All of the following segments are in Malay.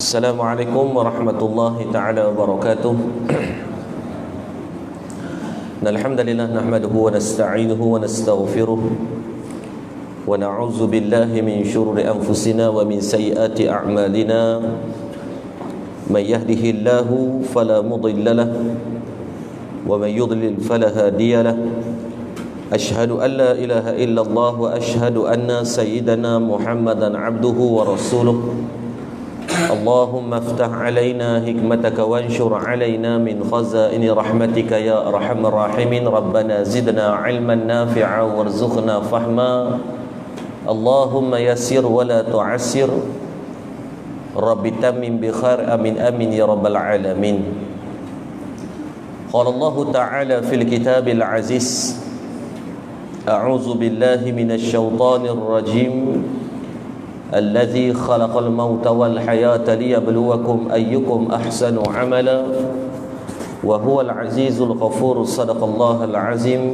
Assalamualaikum warahmatullahi ta'ala wabarakatuh. Alhamdulillah nahmaduhu wa nasta'inuhu wa nastaghfiruh wa na'udzu billahi min syururi anfusina wa min sayyiati a'malina. May yahdihillahu fala mudilla lahu wa may yudlil fala hadiya lahu. Ashhadu an la ilaha illallah wa ashhadu anna sayyidana Muhammadan abduhu wa rasuluh. Allahumma aftah alaina hikmataka wanshur alaina min khazaini rahmatika ya arhamar rahimin. Rabbana zidna ilman nafi'a warzuqna fahma. Allahumma yassir wa la tu'assir. Rabbi tammim bi khair amin amin ya rabbal alamin. Qala Allah ta'ala fil kitabil aziz, a'udzu billahi minasy syaithanir rajim. الذي خلق الموت والحياة ليبلوكم أيكم أحسن عملا وهو العزيز الغفور. صدق الله العظيم.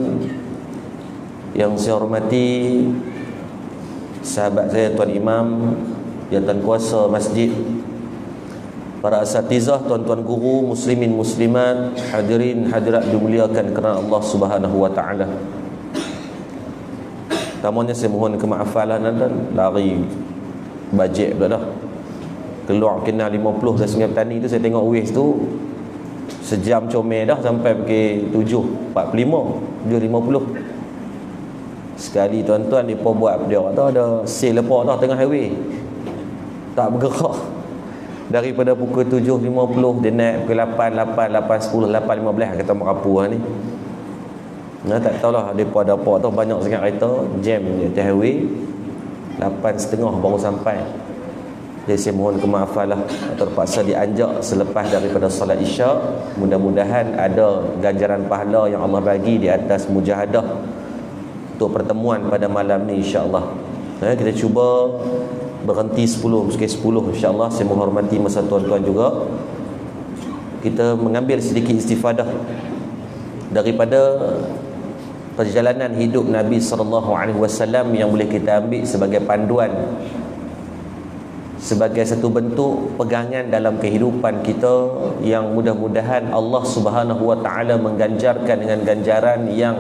Yang saya hormati sahabat saya Tuan Imam, Jawatan Kuasa Masjid, para asatizah, tuan-tuan guru, muslimin muslimat, hadirin hadirat dimuliakan kerana Allah Subhanahu wa taala. Pertamanya saya mohon kemaafanan dan lari bajet pula dah. Keluar kena 50 dari Sungai Petani tu, saya tengok waste tu sejam comel dah sampai pukul 7.45, 7.50. Sekali tuan-tuan dia pun buat dia kata ada sale lepak dah tengah highway, tak bergerak. Daripada pukul 7.50 dia naik pukul 8, 8.10, 8.15 kata merapu ni. Nah, tak tahulah depa ada apa tu, banyak sangat kereta jam di atas highway. 8.30 baru sampai. Jadi saya mohon kemaafan lah, terpaksa dianjak selepas daripada solat isyak. Mudah-mudahan ada ganjaran pahala yang Allah bagi di atas mujahadah untuk pertemuan pada malam ni, insya-Allah. Kita cuba berhenti 10 insya-Allah. Saya menghormati masa tuan-tuan juga. Kita mengambil sedikit istifadah daripada perjalanan hidup Nabi SAW yang boleh kita ambil sebagai panduan, sebagai satu bentuk pegangan dalam kehidupan kita, yang mudah-mudahan Allah Subhanahu wa taala mengganjarkan dengan ganjaran yang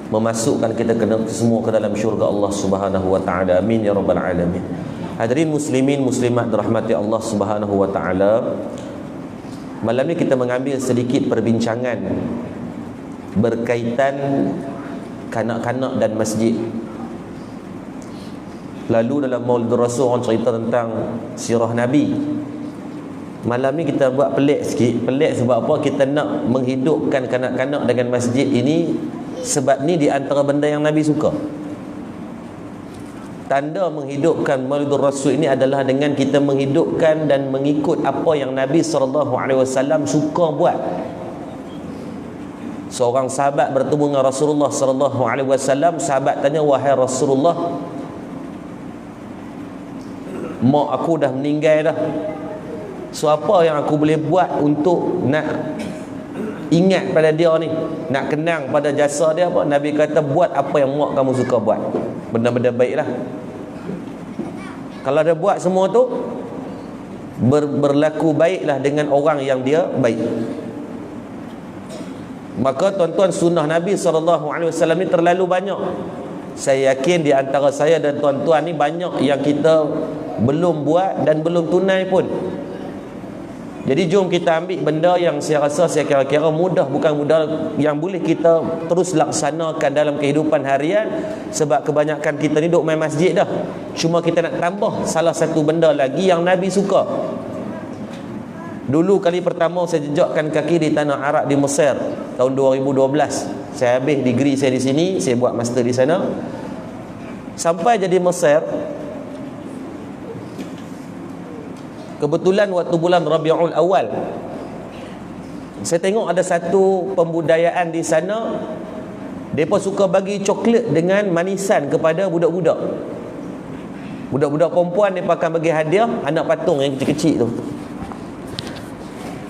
memasukkan kita semua ke dalam syurga Allah Subhanahu wa taala. Amin ya rabbal alamin. Hadirin muslimin muslimat dirahmati Allah Subhanahu wa taala, malam ni kita mengambil sedikit perbincangan berkaitan kanak-kanak dan masjid. Lalu dalam Maulid Rasul orang cerita tentang sirah Nabi. Malam ni kita buat pelik sikit. Pelik sebab apa? Kita nak menghidupkan kanak-kanak dengan masjid ini, sebab ni di antara benda yang Nabi suka. Tanda menghidupkan Maulid Rasul ini adalah dengan kita menghidupkan dan mengikut apa yang Nabi SAW suka buat. Seorang sahabat bertemu dengan Rasulullah SAW. Sahabat tanya, wahai Rasulullah, mak aku dah meninggal dah, so apa yang aku boleh buat untuk nak ingat pada dia ni, nak kenang pada jasa dia? Apa? Nabi kata, buat apa yang mak kamu suka buat, benda-benda baik lah. Kalau dia buat semua tu, berlaku baiklah dengan orang yang dia baik. Maka tuan-tuan, sunnah Nabi SAW ni terlalu banyak. Saya yakin di antara saya dan tuan-tuan ni banyak yang kita belum buat dan belum tunai pun. Jadi jom kita ambil benda yang saya rasa, saya kira-kira mudah, bukan mudah, yang boleh kita terus laksanakan dalam kehidupan harian. Sebab kebanyakan kita ni duk main masjid dah, cuma kita nak tambah salah satu benda lagi yang Nabi suka. Dulu kali pertama saya jejakkan kaki di tanah Arab di Mesir tahun 2012. Saya habis degree saya di sini, saya buat master di sana. Sampai jadi Mesir, kebetulan waktu bulan Rabiul Awal, saya tengok ada satu pembudayaan di sana. Mereka suka bagi coklat dengan manisan kepada budak-budak. Budak-budak perempuan mereka akan bagi hadiah anak patung yang kecil-kecil tu.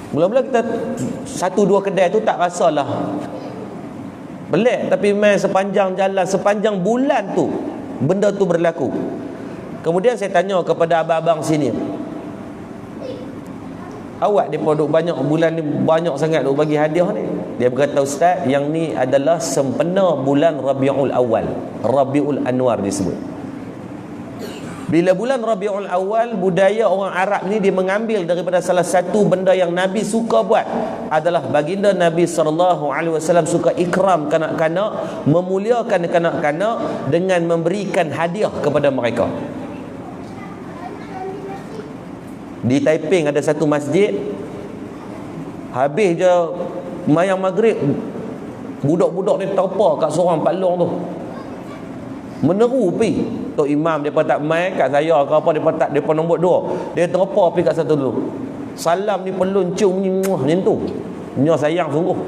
Mula-mula kita satu dua kedai tu tak rasalah pelik, tapi main sepanjang jalan, sepanjang bulan tu benda tu berlaku. Kemudian saya tanya kepada abang-abang sini, Awak depa duk banyak bulan ni, banyak sangat duk bagi hadiah ni. Dia berkata, ustaz, yang ni adalah sempena bulan Rabiul Awal, Rabiul Anwar disebut. Bila bulan Rabiul Awal, budaya orang Arab ni dia mengambil daripada salah satu benda yang Nabi suka buat adalah baginda Nabi SAW suka ikram kanak-kanak, memuliakan kanak-kanak dengan memberikan hadiah kepada mereka. Di Taiping ada satu masjid, habis je mayang maghrib, budak-budak ni terpa kat seorang Pak Long tu, meneru pi. Tok imam depa tak mai kat saya ke apa, depa nombor 2. Dia terpa pi kat satu dulu. Salam ni peluncung ni macam tu. Nya sayang sungguh.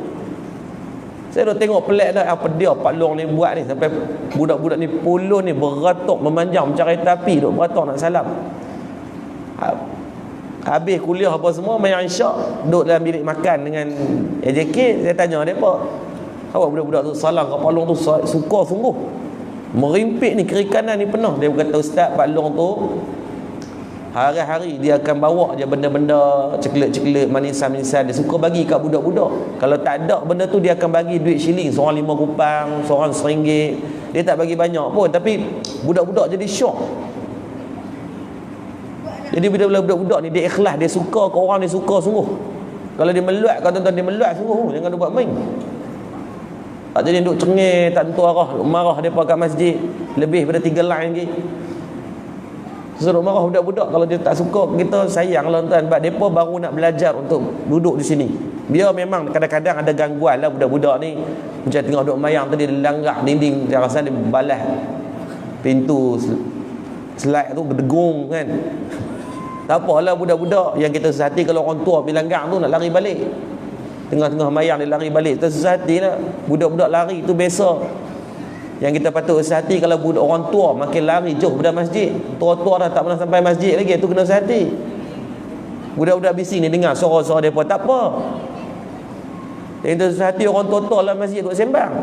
Saya dah tengok pelik dah apa dia Pak Long ni buat ni, sampai budak-budak ni pulun ni beratok memanjang macam kereta api, duk beratok nak salam. Habis kuliah apa semua, main isyak, duduk dalam bilik makan dengan AJK. Saya tanya mereka, awak budak-budak tu salam kat Pak Long tu suka sungguh, merimpik ni, kiri kanan ni penuh. Dia berkata, ustaz, Pak Long tu hari-hari dia akan bawa je benda-benda ceklet-ceklet, manisan-manisan, dia suka bagi kat budak-budak. Kalau tak ada benda tu, dia akan bagi duit shilling, seorang 5 kupang, seorang RM1. Dia tak bagi banyak pun, tapi budak-budak jadi syok. Jadi bila budak-budak ni dia ikhlas, dia suka ke orang, dia suka sungguh. Kalau dia meluat, kau tuan-tuan, dia meluat sungguh, jangan buat main. Tak jadi duk cengih, tak tentu arah, marah depa kat masjid lebih daripada 3 line lagi. Suruh marah budak-budak kalau dia tak suka. Kita sayang lah tuan, sebab depa baru nak belajar untuk duduk di sini. Dia memang kadang-kadang ada gangguan lah budak-budak ni. Macam tengok duk mayang tadi, dia langgar dinding, dia rasa dia balas pintu slide tu berdegung kan. Tak apalah budak-budak yang kita sesati, kalau orang tua pergi langgar tu nak lari balik, tengah-tengah mayang dia lari balik, kita sesati lah. Budak-budak lari tu biasa. Yang kita patut sesati kalau budak orang tua makin lari jauh daripada masjid. Tua-tua dah tak pernah sampai masjid lagi, tu kena sesati. Budak-budak bising ni dengar suara-suara mereka, tak apa. Yang kita sesati orang tua-tua dalam masjid duk sembang.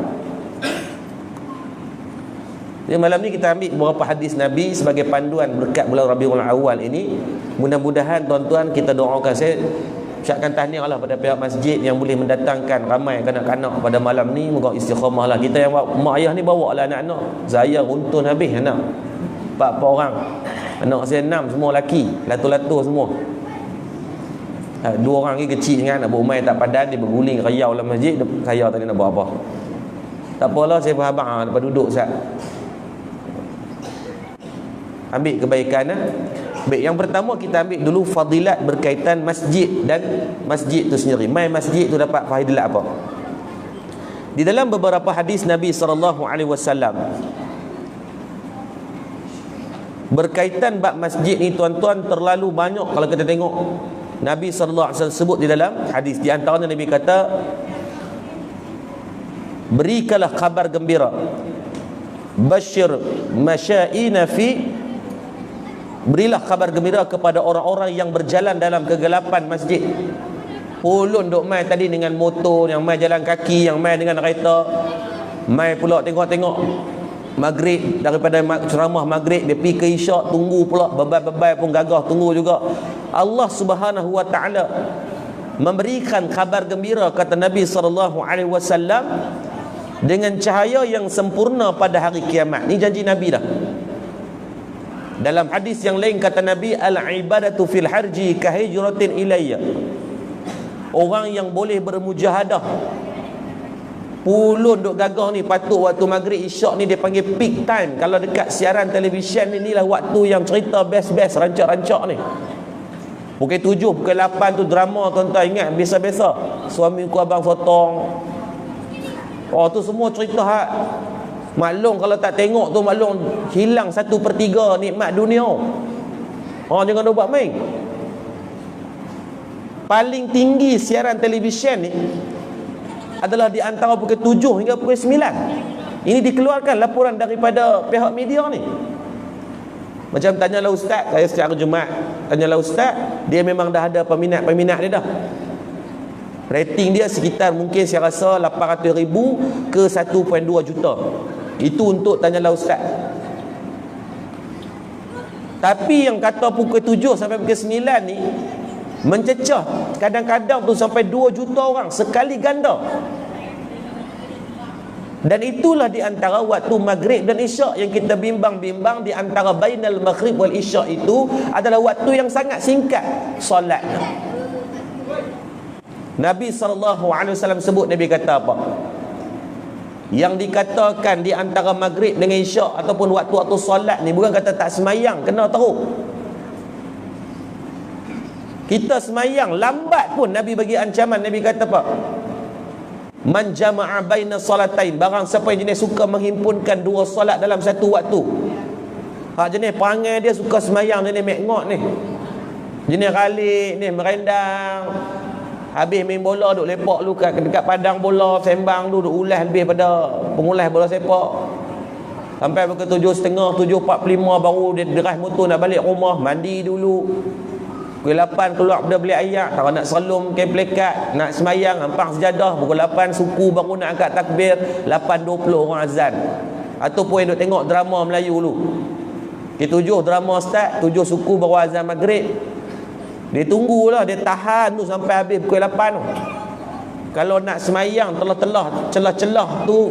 Jadi malam ni kita ambil beberapa hadis Nabi sebagai panduan berkat bulan Rabiul Awal ini. Mudah-mudahan tuan-tuan kita doakan. Saya ucapkan tahniah lah pada pihak masjid yang boleh mendatangkan ramai kanak-kanak pada malam ni. Moga istiqamah lah. Kita yang mak ayah ni bawa lah anak-anak. Saya runtun habis anak 4 orang. Anak saya 6, semua lelaki, latu-latu semua. 2 orang ni kecil sangat, nak berumai tak padan, dia berguling riau dalam masjid. Saya tadi nak buat apa? Tak apalah, saya faham dapat duduk sat. Ambil kebaikan. Baik, yang pertama kita ambil dulu fadilat berkaitan masjid dan masjid tu sendiri. Mai masjid tu dapat fadilat apa? Di dalam beberapa hadis Nabi SAW berkaitan bab masjid ni tuan-tuan terlalu banyak. Kalau kita tengok Nabi SAW sebut di dalam hadis, di antaranya Nabi kata, berikanlah kabar gembira, basyir masyaina fi, berilah kabar gembira kepada orang-orang yang berjalan dalam kegelapan masjid. Pulun duk mai tadi dengan motor, yang mai jalan kaki, yang mai dengan kereta, mai pula tengok-tengok maghrib, daripada ceramah maghrib dia pergi ke isyak, tunggu pula, bebai-bebai pun gagah tunggu juga. Allah Subhanahu wa taala memberikan kabar gembira, kata Nabi SAW, dengan cahaya yang sempurna pada hari kiamat. Ni janji Nabi dah. Dalam hadis yang lain kata Nabi, al-ibadatu fil harji kahijratin ilayya. Orang yang boleh bermujahadah, pulun duk gagah ni, patut waktu maghrib isyak ni dia panggil peak time. Kalau dekat siaran televisyen ni, inilah waktu yang cerita best-best, rancak-rancak ni. Pukul 7, pukul 8 tu drama, tuan-tuan ingat, biasa-biasa. Suamiku abang sotong. Oh tu semua cerita hak. Maklum kalau tak tengok tu, maklum hilang 1/3 nikmat dunia. Jangan dah buat main. Paling tinggi siaran televisyen ni adalah di antara pukul 7 hingga pukul 9. Ini dikeluarkan laporan daripada pihak media ni. Macam tanyalah ustaz, saya secara Jumaat tanyalah ustaz, dia memang dah ada peminat-peminat dia dah. Rating dia sekitar mungkin saya rasa 800,000 ke 1.2 juta. Itu untuk tanyalah ustaz. Tapi yang kata pukul 7 sampai pukul 9 ni, mencecah. Kadang-kadang tu sampai 2 juta orang sekali ganda. Dan itulah di antara waktu maghrib dan isyak yang kita bimbang-bimbang. Di antara bainal maghrib wal isyak itu adalah waktu yang sangat singkat solatnya. Nabi SAW sebut, Nabi kata apa? Yang dikatakan di antara maghrib dengan isyak ataupun waktu-waktu solat ni bukan kata tak semayang, kena tahu. Kita semayang lambat pun Nabi bagi ancaman. Nabi kata apa? Man jama'a baina salatain, barang siapa yang jenis suka menghimpunkan 2 solat dalam satu waktu. Jenis perangai dia suka semayang, jenis mekngot ni, jenis ralik ni, merendang. Habis main bola duk lepak lu dekat padang bola, sembang duk ulas lebih pada pengulas bola sepak. Sampai pukul 7.30, 7.45 baru dia deras motor nak balik rumah, mandi dulu. Pukul 8 keluar pada beli ayak, kalau nak selum kain plekat, nak semayang, hampang sejadah. Pukul 8 suku baru nak angkat takbir, 8.20 orang azan. Ataupun yang duk tengok drama Melayu dulu, pukul 7 drama start, 7 suku baru azan maghrib. Dia tunggulah, dia tahan tu sampai habis pukul 8 tu. Kalau nak semayang telah-telah, celah-celah tu,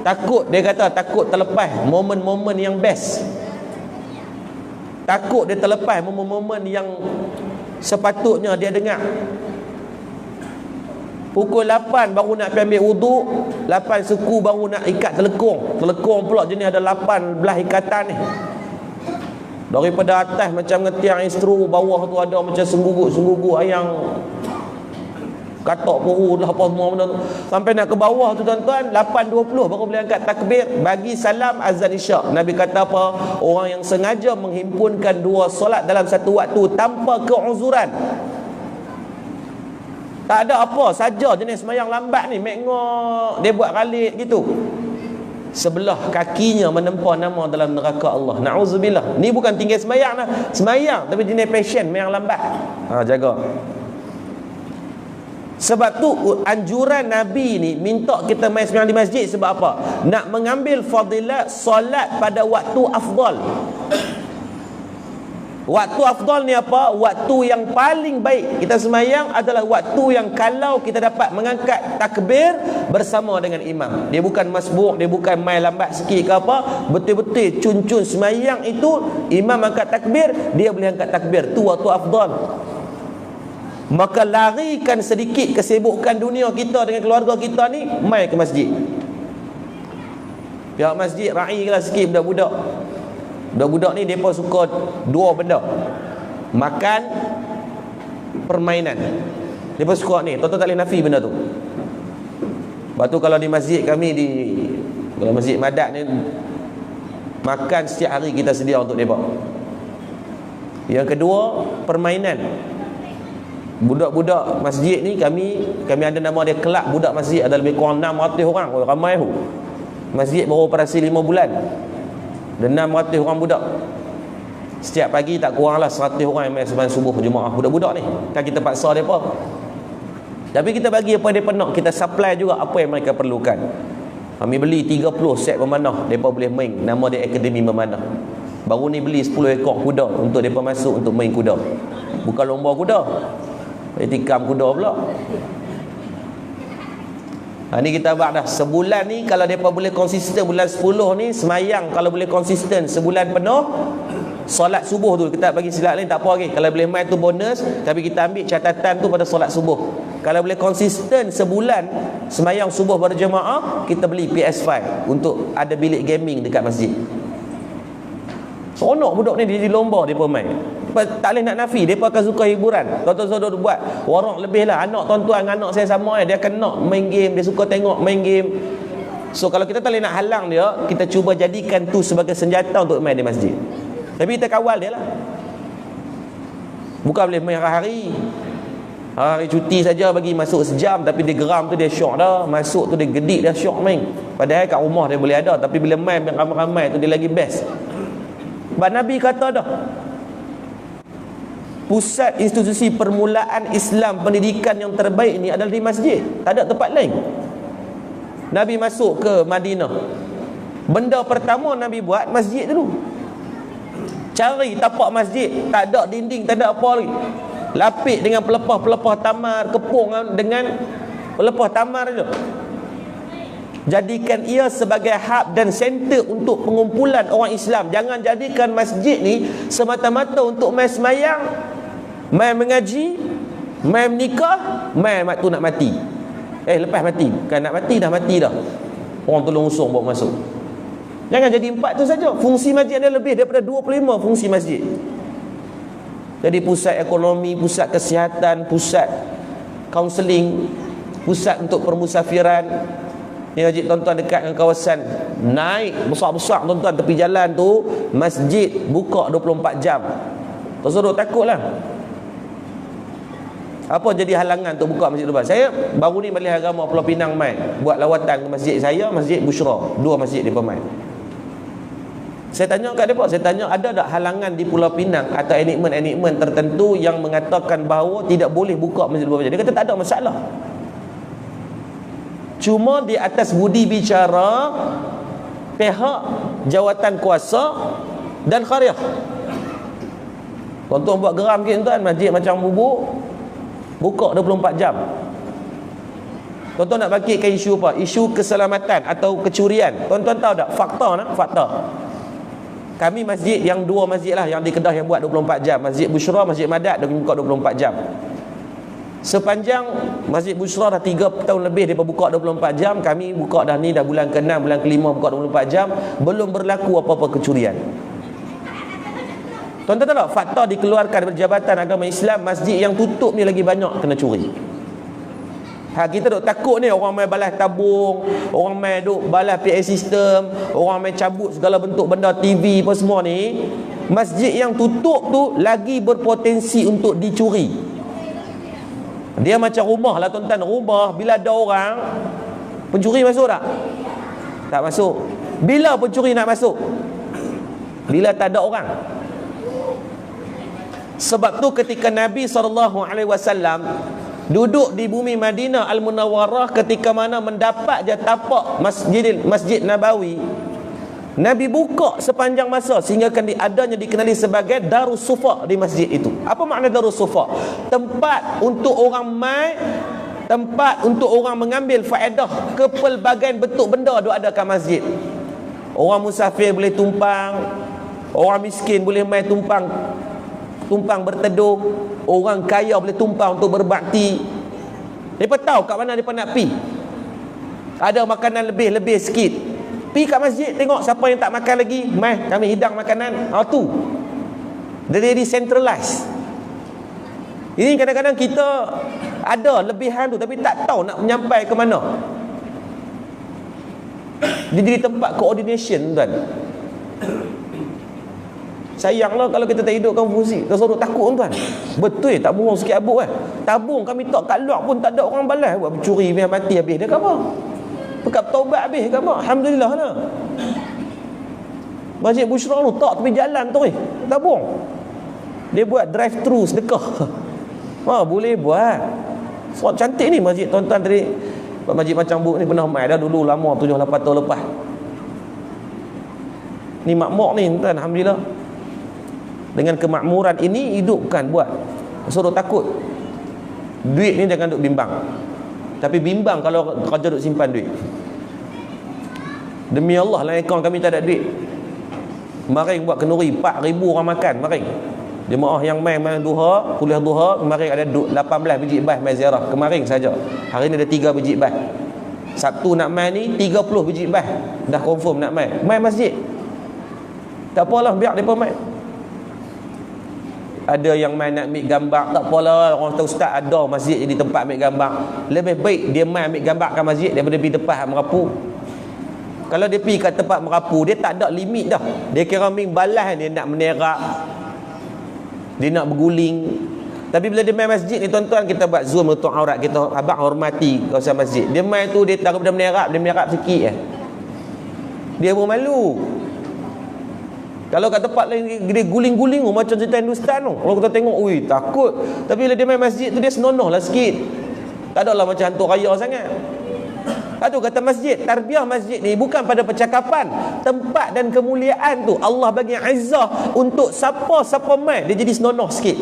takut, dia kata takut terlepas momen-momen yang best. Takut dia terlepas momen-momen yang sepatutnya dia dengar. Pukul 8 baru nak pergi ambil wuduk, 8 suku baru nak ikat telekung. Telekung pula jenis ada 18 ikatan ni. Daripada atas macam ngetiang instru, bawah tu ada macam sengguguk yang katok puru lah apa semua benda tu. Sampai nak ke bawah tu tuan-tuan, 8.20 baru boleh angkat takbir, bagi salam azan isyak. Nabi kata apa? Orang yang sengaja menghimpunkan 2 solat dalam satu waktu tanpa keuzuran, tak ada apa saja, jenis semayang lambat ni, mekngok, dia buat ralik gitu, sebelah kakinya menempa nama dalam neraka Allah. Na'udzubillah. Ni bukan tinggal semayang lah, semayang tapi jenis passion, semayang lambat. Jaga. Sebab tu anjuran Nabi ni minta kita main semayang di masjid. Sebab apa? Nak mengambil fadilat solat pada waktu afdal. Waktu afdal ni apa? Waktu yang paling baik kita semayang adalah waktu yang kalau kita dapat mengangkat takbir bersama dengan imam. Dia bukan masbuk, dia bukan main lambat sikit ke apa, betul-betul cun-cun semayang itu, imam angkat takbir, dia boleh angkat takbir. Tu waktu afdal. Maka larikan sedikit kesibukan dunia kita dengan keluarga kita ni, mai ke masjid. Pihak masjid railah sikit budak-budak. Budak-budak ni mereka suka 2 benda: makan, permainan. Mereka suka ni, tuan-tuan tak boleh nafi benda tu. Lepas tu kalau di masjid kami, kalau masjid Madat ni, makan setiap hari kita sedia untuk mereka. Yang kedua, permainan. Budak-budak masjid ni kami ada nama dia kelab budak masjid, ada lebih kurang 600 orang. Ramai tu. Masjid baru operasi 5 bulan. Dan 600 orang budak. Setiap pagi tak kuranglah 100 orang yang main sembahyang subuh jemaah. Budak-budak ni kan kita paksa mereka, tapi kita bagi apa mereka nak. Kita supply juga apa yang mereka perlukan. Kami beli 30 set memanah, mereka boleh main. Nama dia Akademi Memanah. Baru ni beli 10 ekor kuda untuk mereka masuk untuk main kuda. Bukan lomba kuda, tikam kuda pula. Ni kita buat dah sebulan ni. Kalau mereka boleh konsisten bulan 10 ni semayang, kalau boleh konsisten sebulan penuh, solat subuh tu kita bagi silat lain tak apa lagi. Kalau boleh main tu bonus, tapi kita ambil catatan tu pada solat subuh. Kalau boleh konsisten sebulan semayang subuh berjemaah, kita beli PS5 untuk ada bilik gaming dekat masjid. Seronok budak ni, dia lomba dia pun main. Tak boleh nak nafi, mereka akan suka hiburan. Tuan-tuan saudara buat warak lebih lah. Anak tuan-tuan dengan anak saya sama, dia akan nak main game, dia suka tengok main game. So kalau kita tak boleh nak halang dia, kita cuba jadikan tu sebagai senjata untuk main di masjid. Tapi kita kawal dia lah. Bukan boleh main hari-hari. Hari cuti saja bagi masuk sejam, tapi dia geram tu dia syok dah. Masuk tu dia gedik dah syok main. Padahal kat rumah dia boleh ada, tapi bila main ramai-ramai tu dia lagi best. Sebab Nabi kata dah, pusat institusi permulaan Islam, pendidikan yang terbaik ni adalah di masjid. Tak ada tempat lain. Nabi masuk ke Madinah, benda pertama Nabi buat masjid dulu. Cari tapak masjid, tak ada dinding, tak ada apa lagi. lapik dengan pelepah-pelepah tamar, kepung dengan pelepah tamar tu. Jadikan ia sebagai hub dan center untuk pengumpulan orang Islam. Jangan jadikan masjid ni semata-mata untuk main semayang, main mengaji, main menikah, main tu nak mati. Lepas mati, bukan nak mati, dah mati dah. Orang tolong usung bawa masuk. Jangan jadi 4 tu saja. Fungsi masjid ada lebih daripada 25 fungsi masjid. Jadi pusat ekonomi, pusat kesihatan, pusat kaunseling, pusat untuk permusafiran. Ni masjid tuan-tuan dekat dengan kawasan naik besar-besar tuan-tuan, tepi jalan tu masjid buka 24 jam. Tuan-tuan takutlah. Apa jadi halangan untuk buka masjid tu? Saya baru ni Majlis Agama Pulau Pinang mai buat lawatan ke masjid saya, Masjid Bushra, 2 masjid di Pemai. Saya tanya kat depa, saya tanya ada tak halangan di Pulau Pinang atau enigmen-enigmen tertentu yang mengatakan bahawa tidak boleh buka masjid berapa jam? Dia kata tak ada masalah. Cuma di atas budi bicara pihak jawatan kuasa dan khariah. Tuan-tuan buat geram sikit tuan, masjid macam bubuk buka 24 jam. Tuan-tuan nak bangkitkan isu apa? Isu keselamatan atau kecurian. Tuan-tuan tahu tak fakta nak? Fakta. Kami masjid yang 2 masjid lah yang di Kedah yang buat 24 jam. Masjid Bushra, Masjid Madat dah buka 24 jam. Sepanjang Masjid Bushra dah 3 tahun lebih dia buka 24 jam. Kami buka dah ni dah bulan ke-6, bulan ke-5 buka 24 jam. Belum berlaku apa-apa kecurian. Tuan-tuan tahu tak? Fakta dikeluarkan daripada Jabatan Agama Islam, masjid yang tutup ni lagi banyak kena curi. Kita duk takut ni orang main balas tabung, orang main duk balas PA system, orang main cabut segala bentuk benda TV apa semua ni. Masjid yang tutup tu lagi berpotensi untuk dicuri. Dia macam rumah lah tuan-tuan. Rumah bila ada orang, pencuri masuk tak? Tak masuk. Bila pencuri nak masuk? Bila tak ada orang. Sebab tu ketika Nabi SAW duduk di bumi Madinah Al-Munawwarah, ketika mana mendapat je tapak Masjid Nabawi, Nabi buka sepanjang masa sehingga adanya dikenali sebagai Darus Sufa di masjid itu. Apa makna Darus Sufa? Tempat untuk orang mai, tempat untuk orang mengambil faedah kepelbagaian bentuk benda duk ada kat masjid. Orang musafir boleh tumpang, orang miskin boleh mai tumpang berteduh, orang kaya boleh tumpang untuk berbakti. Mereka tahu kat mana mereka nak pi. Ada makanan lebih sikit, pi kat masjid tengok siapa yang tak makan lagi, mai kami hidang makanan. Tu dia jadi centralized. Ini kadang-kadang kita ada lebihan tu tapi tak tahu nak menyampai ke mana. Dia jadi tempat coordination tuan. Sayanglah kalau kita tak hidupkan fungsi. Kita suruh takut tuan. Betul tak bohong sikit abuk kan. Tabung kami tak kat luar pun tak ada orang balas. Buat pencuri biar mati habis. Dia kata apa? Pekat taubat habis ke apa? Alhamdulillah lah. Masjid Bushra tu tak tepi jalan tu tabung. Dia buat drive thru sedekah. Boleh buat. So, cantik ni masjid tuan-tuan tadi. Masjid macam bu ni pernah mai dah dulu lama 7-8 tahun lepas. Ni makmur ni tuan, alhamdulillah. Dengan kemakmuran ini hidupkan buat. Suruh takut. Duit ni jangan duk bimbang. Tapi bimbang kalau kerja duk simpan duit. Demi Allah lah akaun kami tak ada duit. Kemarin buat kenduri 4,000 orang makan kemarin. Jemaah yang main duha, kuliah duha, kemarin ada 18 biji bas main ziarah. Kemarin saja. Hari ni ada 3 biji bas. Sabtu nak main ni 30 biji bas. Dah confirm nak main. Main masjid. Tak apalah biar depa main. Ada yang main nak ambil gambar, tak apalah, orang kata ustaz ada masjid jadi tempat ambil gambar. Lebih baik dia main ambil gambar kat masjid daripada pergi tempat merapu. Kalau dia pergi kat tempat merapu, dia tak ada limit dah. Dia kira main balas, dia nak menerak, dia nak berguling. Tapi bila dia main masjid ni tuan-tuan, kita buat zoom untuk aurat kita, abang hormati kawasan masjid. Dia main tu, dia daripada menerap sikit dia pun malu. Kalau kat tempat lain dia guling-guling macam cerita Hindustan tu. Kalau kita tengok, ui takut. Tapi bila dia main masjid tu dia senonoh lah sikit. Tak adalah macam hantu raya sangat. Aduh kata masjid, tarbiyah masjid ni bukan pada percakapan. Tempat dan kemuliaan tu Allah bagi izzah untuk siapa main dia jadi senonoh sikit.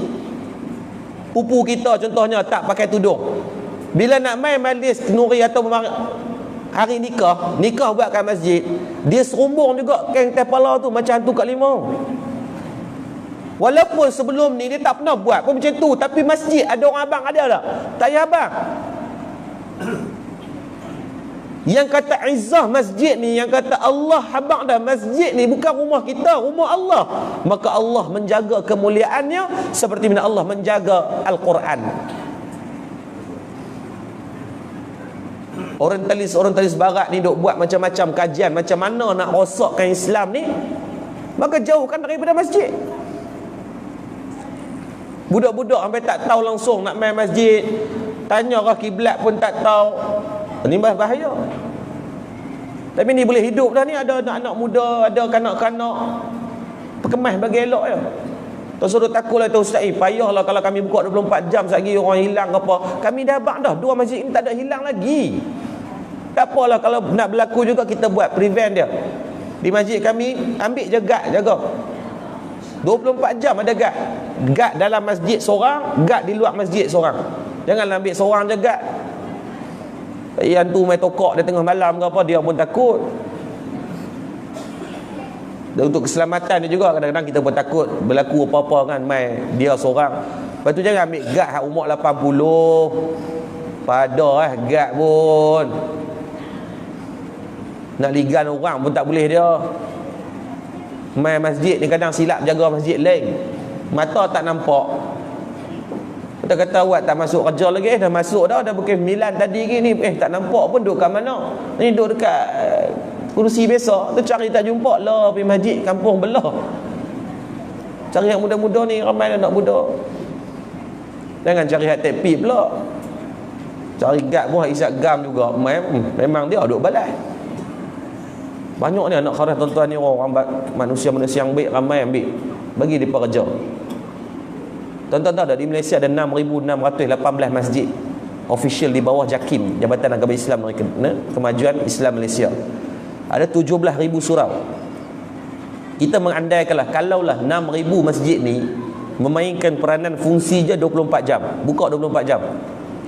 Pupu kita contohnya tak pakai tudung. Bila nak main majlis nuri atau hari nikah buat kat masjid, dia serumbung juga kain kepala tu macam hantu kat limau. Walaupun sebelum ni dia tak pernah buat pun macam tu, tapi masjid ada orang abang ada tak? Tak payah abang. Yang kata izzah masjid ni, yang kata Allah abang dah, masjid ni bukan rumah kita, rumah Allah. Maka Allah menjaga kemuliaannya seperti mana Allah menjaga Al-Quran. Orientalis barat ni duk buat macam-macam kajian macam mana nak rosakkan Islam ni, maka jauhkan daripada masjid. Budak-budak sampai tak tahu langsung nak main masjid, tanya ke kiblat pun tak tahu. Ini bahaya. Tapi ni boleh hidup dah ni, ada anak-anak muda, ada kanak-kanak perkemas bagi elok je. Tak suruh takutlah tu ustaz, payahlah kalau kami buka 24 jam sekali orang hilang ke apa. Kami dah abang dah, 2 masjid ni tak ada hilang lagi. Tak apalah kalau nak berlaku juga kita buat prevent dia. Di masjid kami ambil je guard jaga. 24 jam ada guard. Guard dalam masjid seorang, guard di luar masjid seorang. Janganlah ambil seorang je guard. Yang tu main tokok dia tengah malam ke apa, dia pun takut. Dan untuk keselamatan dia juga, kadang-kadang kita pun takut berlaku apa-apa kan, main dia seorang. Lepas tu jangan ambil guard hak umur 80. Pada guard pun nak ligan orang pun tak boleh dia. Main masjid ni kadang silap jaga masjid lain, mata tak nampak. Kita kata awak tak masuk kerja lagi, dah masuk dah pukul 9 tadi ni, tak nampak pun duduk kat mana. Ni duduk dekat kursi biasa, tu cari tak jumpa lah, pergi masjid kampung belah. Cari yang muda-muda ni, ramai anak muda. Jangan cari hak tepi pula. Cari gad pun isap gam juga. Memang dia duduk balas. Banyak ni anak kharas tuan-tuan ni, orang manusia-manusia yang baik, ramai ambil bagi dia kerja. Tuan-tuan tahu dah, di Malaysia ada 6,618 masjid official di bawah JAKIM, Jabatan Agama Islam Kemajuan Islam Malaysia. Ada 17,000 surau. Kita mengandaikanlah kalaulah 6,000 masjid ni memainkan peranan fungsi je 24 jam, buka 24 jam.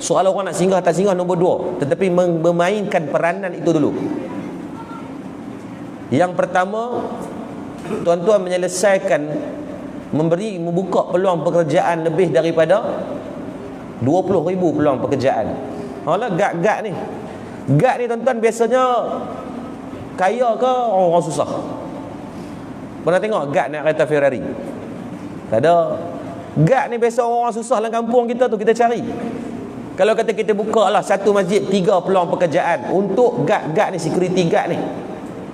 Soal orang nak singgah tak singgah nombor 2, tetapi memainkan peranan itu dulu. Yang pertama, tuan-tuan menyelesaikan, membuka peluang pekerjaan lebih daripada 20,000 peluang pekerjaan. Alah gad-gad ni. Gad ni tuan-tuan biasanya kaya ke orang susah? Pernah tengok gad naik kereta Ferrari? Tak ada. Gad ni biasa orang susah dalam kampung kita tu kita cari. Kalau kata kita buka lah satu masjid 3 peluang pekerjaan untuk gad-gad ni, security gad ni.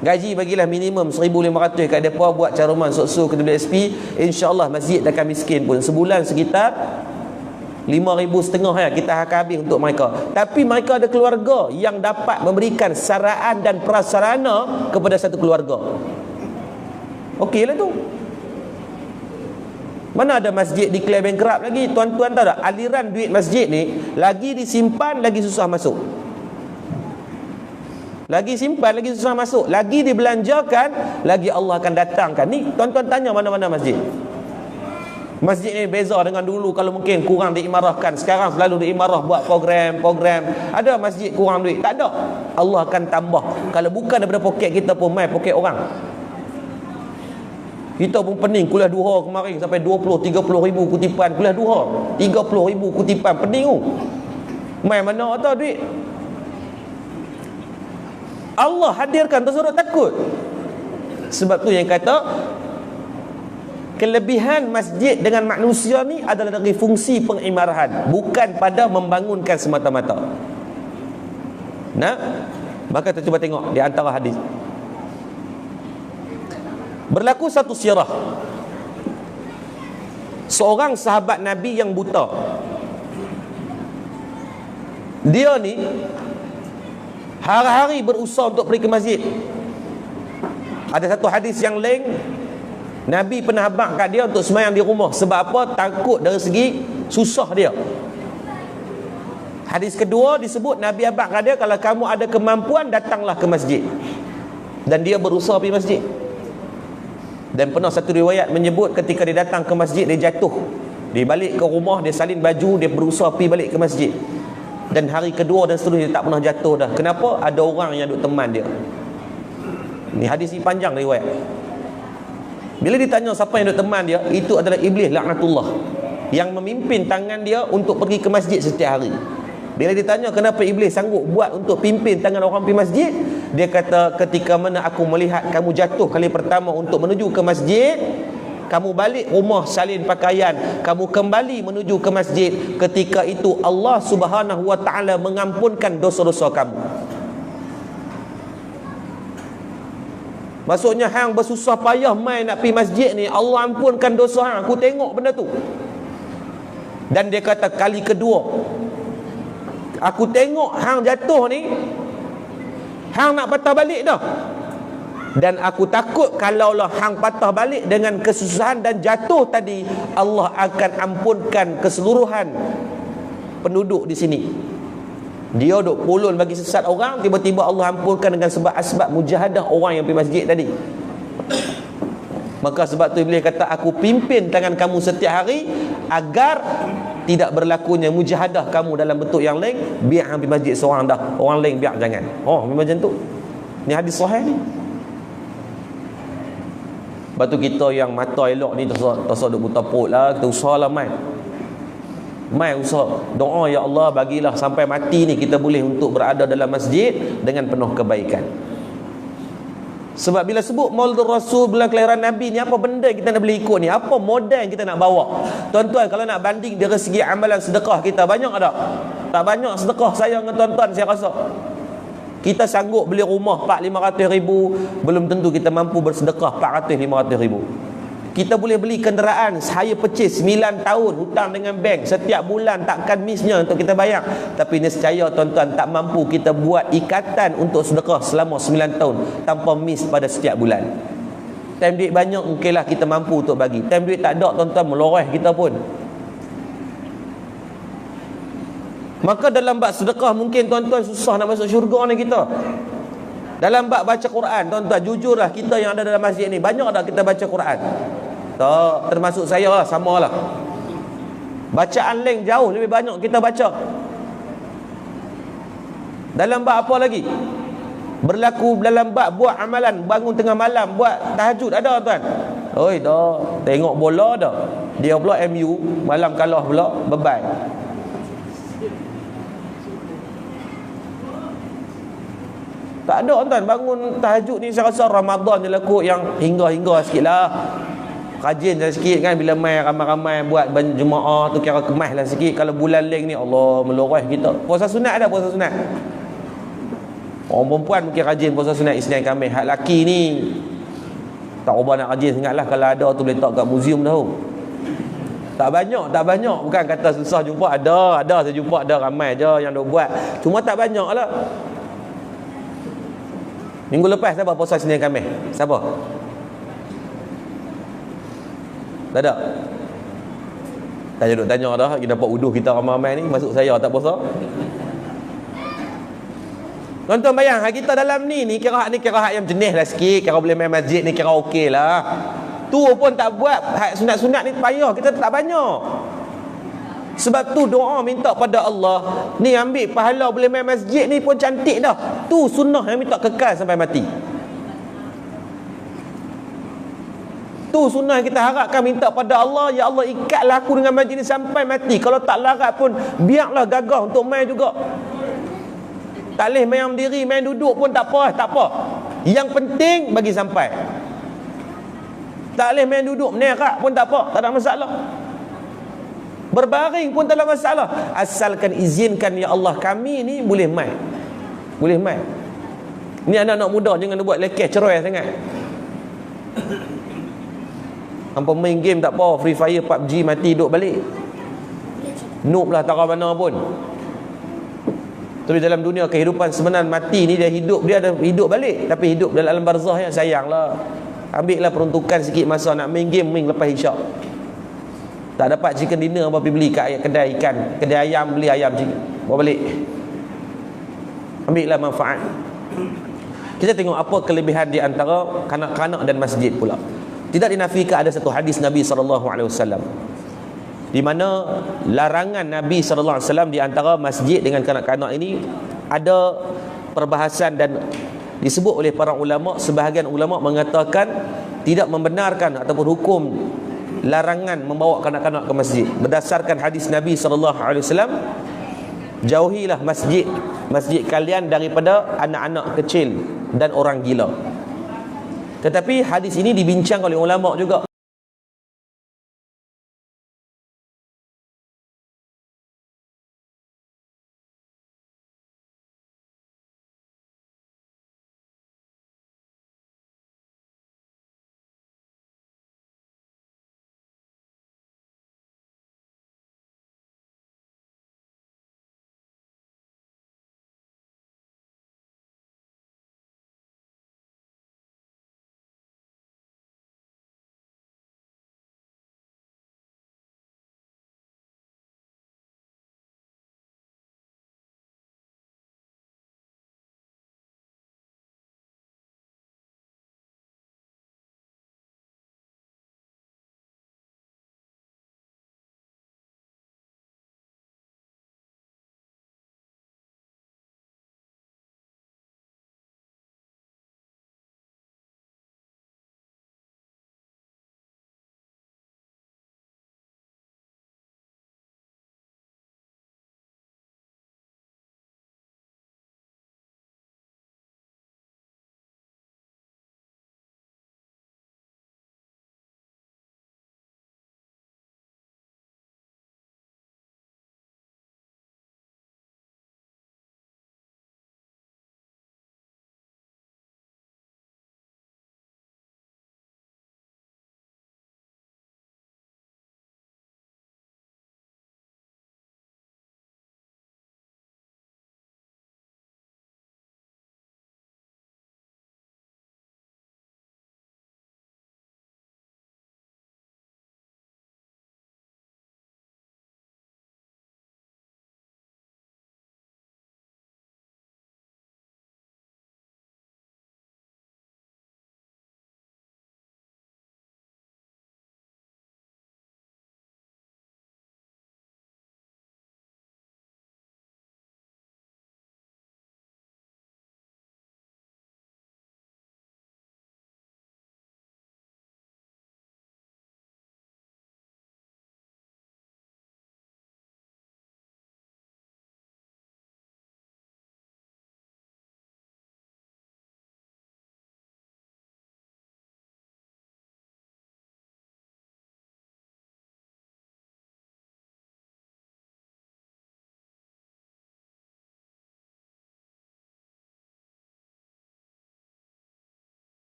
Gaji bagilah minimum 1,500 kat depa, buat caruman sok-sok ke WSP, insya-Allah masjid takkan miskin pun. Sebulan sekitar 5,500 ya kita akan habis untuk mereka. Tapi mereka ada keluarga yang dapat memberikan saraan dan prasarana kepada satu keluarga. Okeylah tu. Mana ada masjid declare bankrupt lagi? Tuan-tuan tahu tak, aliran duit masjid ni lagi disimpan lagi susah masuk. Lagi simpan lagi susah masuk, lagi dibelanjakan lagi Allah akan datangkan. Ni tuan-tuan tanya mana-mana masjid. Masjid ni beza dengan dulu, kalau mungkin kurang diimarahkan. Sekarang selalu diimarah buat program. Ada masjid kurang duit? Tak ada. Allah akan tambah. Kalau bukan daripada poket kita pun mai poket orang. Kita pun pening kuliah duha kemarin sampai 20-30 ribu kutipan kuliah duha. 30 ribu kutipan pening tu. Mai mana tahu duit? Allah hadirkan, tersuruh takut. Sebab tu yang kata kelebihan masjid dengan manusia ni adalah dari fungsi pengimarahan, bukan pada membangunkan semata-mata. Nah, maka kita cuba tengok di antara hadis. Berlaku satu sirah. Seorang sahabat Nabi yang buta. Dia ni hari-hari berusaha untuk pergi ke masjid. Ada satu hadis yang lain, Nabi pernah habaq kat dia untuk sembahyang di rumah. Sebab apa? Takut dari segi susah dia. Hadis kedua disebut Nabi habaq kat dia, kalau kamu ada kemampuan datanglah ke masjid. Dan dia berusaha pergi masjid. Dan pernah satu riwayat menyebut ketika dia datang ke masjid dia jatuh Dia balik ke rumah, dia salin baju, dia berusaha pergi balik ke masjid. Dan hari kedua dan seterusnya dia tak pernah jatuh dah. Kenapa? Ada orang yang duk teman dia. Ni hadis ni panjang riwayat. Bila ditanya siapa yang duk teman dia, itu adalah iblis laknatullah, yang memimpin tangan dia untuk pergi ke masjid setiap hari. Bila ditanya kenapa iblis sanggup buat untuk pimpin tangan orang pergi masjid, dia kata, ketika mana aku melihat kamu jatuh kali pertama untuk menuju ke masjid, kamu balik rumah salin pakaian, kamu kembali menuju ke masjid, ketika itu Allah Subhanahu wa taala mengampunkan dosa-dosa kamu. Maksudnya hang bersusah payah mai nak pergi masjid ni, Allah ampunkan dosa hang. Aku tengok benda tu. Dan dia kata kali kedua, aku tengok hang jatuh ni, hang nak patah balik dah. Dan aku takut kalaulah hang patah balik dengan kesusahan dan jatuh tadi, Allah akan ampunkan keseluruhan penduduk di sini. Dia duk pulun bagi sesat orang, tiba-tiba Allah ampunkan dengan sebab asbab mujahadah orang yang pergi masjid tadi. Maka sebab tu Iblis kata, aku pimpin tangan kamu setiap hari agar tidak berlakunya mujahadah kamu dalam bentuk yang lain. Biar hang pergi masjid seorang dah, orang lain biar jangan. Oh, memang macam tu. Ni hadis sahih ni. Lepas tu kita yang mata elok ni terasa duk buta perut lah, kita usahalah mai usaha doa, ya Allah bagilah sampai mati ni kita boleh untuk berada dalam masjid dengan penuh kebaikan. Sebab bila sebut Maulid Rasul, bulan kelahiran Nabi ni, apa benda kita nak boleh ikut ni? Apa model kita nak bawa? Tuan-tuan, kalau nak banding dari segi amalan sedekah kita, banyak tak? Tak banyak sedekah saya dengan tuan-tuan, saya rasa. Kita sanggup beli rumah 400-500 ribu, belum tentu kita mampu bersedekah 400-500 ribu. Kita boleh beli kenderaan, saya purchase 9 tahun hutang dengan bank, setiap bulan takkan missnya untuk kita bayar. Tapi nescaya tuan-tuan, tak mampu kita buat ikatan untuk sedekah selama 9 tahun tanpa miss pada setiap bulan. Time duit banyak mungkinlah kita mampu untuk bagi. Time duit tak ada tuan-tuan, meloreh kita pun. Maka dalam bab sedekah mungkin tuan-tuan susah nak masuk syurga ni kita. Dalam bab baca Quran, tuan-tuan, jujurlah kita yang ada dalam masjid ni, banyak tak kita baca Quran? Tak, termasuk saya lah, sama lah. Bacaan lain jauh lebih banyak kita baca. Dalam bab apa lagi? Berlaku dalam bab buat amalan, bangun tengah malam, buat tahajud, ada tuan? Oi, dah. Tengok bola dah. Dia pula MU, malam kalah pula, beban. Tak ada tuan, bangun tahajud ni saya rasa Ramadan je lah kot yang hingga-hingga sikit lah. Rajin lah sikit kan, bila mai ramai-ramai buat jemaah tu kira kemas lah sikit. Kalau bulan leng ni, Allah meloreh kita. Puasa sunat ada, puasa sunat. Orang perempuan mungkin rajin puasa sunat Isnin Khamis. Hak laki ni tak ubah nak rajin sangat lah. Kalau ada tu boleh tak kat muzium dah. Tak banyak. Bukan kata susah jumpa, ada saya jumpa, ada ramai je yang duk buat. Cuma tak banyak lah. Minggu lepas siapa puasa Isnin Khamis? Siapa? Tak ada? Saya duk tanya dah, kita dapat uduh kita ramai-ramai ni, masuk saya tak puasa. Tuan-tuan bayang, kita dalam ni kira hak yang jenis lah sikit, kira boleh main masjid ni kira okey lah. Tu pun tak buat, hak sunat-sunat ni payah, kita tak banyak. Sebab tu doa minta pada Allah, ni ambil pahala boleh main masjid ni pun cantik dah. Tu sunnah yang minta kekal sampai mati. Tu sunnah yang kita harapkan, minta pada Allah, ya Allah ikatlah aku dengan masjid ni sampai mati. Kalau tak larat pun biarlah gagah untuk main juga. Tak boleh main berdiri, main duduk pun tak apa. Yang penting bagi sampai. Tak boleh main duduk menerak pun tak apa, tak ada masalah. Berbaring pun tak ada masalah, asalkan izinkan ya Allah kami ni boleh main. Boleh main. Ni anak-anak muda jangan buat lekeh cerai sangat. Hampa main game tak apa, Free Fire, PUBG, mati duduk balik. Noob lah tak tahu mana pun. Tapi dalam dunia kehidupan sebenar, mati ni dia ada hidup balik. Tapi hidup dalam alam barzah ya, sayanglah. Ambil lah peruntukan sikit masa nak main game, main lepas isyak. Tak dapat chicken dinner, apa pergi beli kat kedai ikan, kedai ayam, beli ayam chicken, bawa balik. Ambil lah manfaat. Kita tengok apa kelebihan di antara kanak-kanak dan masjid pula. Tidak dinafikan ada satu hadis Nabi SAW. di mana larangan Nabi SAW di antara masjid dengan kanak-kanak ini ada perbahasan, dan disebut oleh para ulama, sebahagian ulama mengatakan tidak membenarkan ataupun hukum larangan membawa kanak-kanak ke masjid berdasarkan hadis Nabi SAW, jauhilah masjid kalian daripada anak-anak kecil dan orang gila. Tetapi hadis ini dibincang oleh ulama juga.